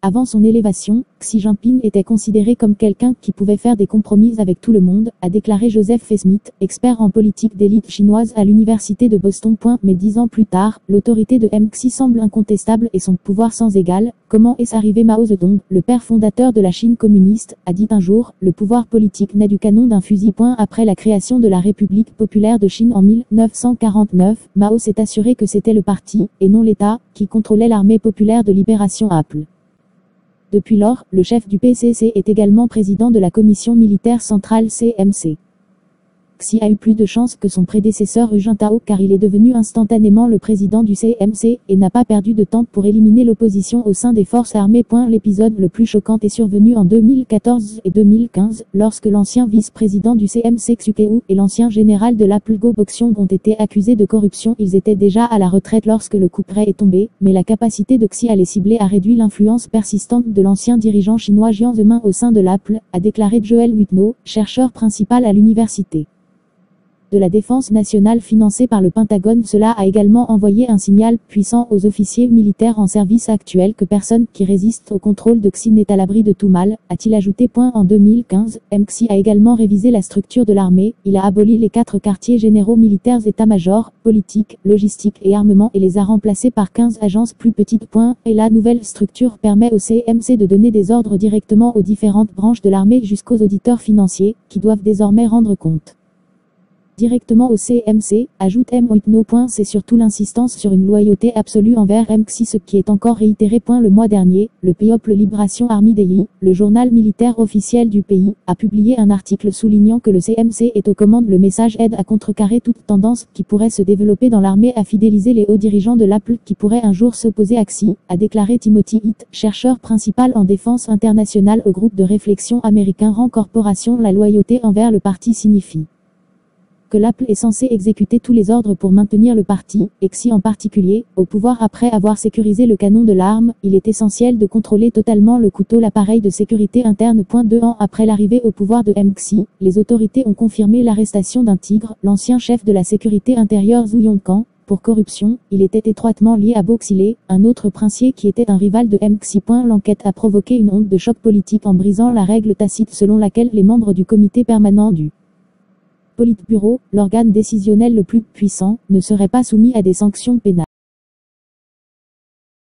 Avant son élévation, Xi Jinping était considéré comme quelqu'un qui pouvait faire des compromis avec tout le monde, a déclaré Joseph F. Smith, expert en politique d'élite chinoise à l'université de Boston. Mais 10 ans plus tard, l'autorité de Xi semble incontestable et son pouvoir sans égal. Comment est-ce arrivé? Mao Zedong, le père fondateur de la Chine communiste, a dit un jour, le pouvoir politique naît du canon d'un fusil. Après la création de la République populaire de Chine en 1949, Mao s'est assuré que c'était le parti, et non l'État, qui contrôlait l'armée populaire de libération APL. Depuis lors, le chef du PCC est également président de la commission militaire centrale CMC. Xi a eu plus de chance que son prédécesseur Hu Jintao car il est devenu instantanément le président du CMC et n'a pas perdu de temps pour éliminer l'opposition au sein des forces armées. L'épisode le plus choquant est survenu en 2014 et 2015 lorsque l'ancien vice-président du CMC Xu Keu et l'ancien général de l'APL Guo Boxiong ont été accusés de corruption. Ils étaient déjà à la retraite lorsque le coup près est tombé, mais la capacité de Xi à les cibler a réduit l'influence persistante de l'ancien dirigeant chinois Jiang Zemin au sein de l'APL, a déclaré Joel Whitnall, chercheur principal à l'université de la défense nationale financée par le Pentagone. Cela a également envoyé un signal puissant aux officiers militaires en service actuels que personne qui résiste au contrôle de Xi n'est à l'abri de tout mal, a-t-il ajouté. En 2015, Xi a également révisé la structure de l'armée, il a aboli les 4 quartiers généraux militaires état-major, politique, logistique et armement et les a remplacés par 15 agences plus petites. Et la nouvelle structure permet au CMC de donner des ordres directement aux différentes branches de l'armée jusqu'aux auditeurs financiers, qui doivent désormais rendre compte directement au CMC, ajoute Whitnall. C'est surtout l'insistance sur une loyauté absolue envers Xi, ce qui est encore réitéré. Le mois dernier, le People Liberation Army Daily, le journal militaire officiel du pays, a publié un article soulignant que le CMC est aux commandes. Le message aide à contrecarrer toute tendance qui pourrait se développer dans l'armée à fidéliser les hauts dirigeants de l'APL qui pourraient un jour s'opposer à Xi, a déclaré Timothy Heath, chercheur principal en défense internationale au groupe de réflexion américain Rand Corporation. La loyauté envers le parti signifie que l'APL est censé exécuter tous les ordres pour maintenir le parti, et Xi en particulier, au pouvoir. Après avoir sécurisé le canon de l'arme, il est essentiel de contrôler totalement le couteau, l'appareil de sécurité interne. 2 ans après l'arrivée au pouvoir de Xi, les autorités ont confirmé l'arrestation d'un tigre, l'ancien chef de la sécurité intérieure Zhu Yongkang, pour corruption. Il était étroitement lié à Bo Xilai, un autre princier qui était un rival de Xi. L'enquête a provoqué une onde de choc politique en brisant la règle tacite selon laquelle les membres du comité permanent du Politburo, l'organe décisionnel le plus puissant, ne serait pas soumis à des sanctions pénales.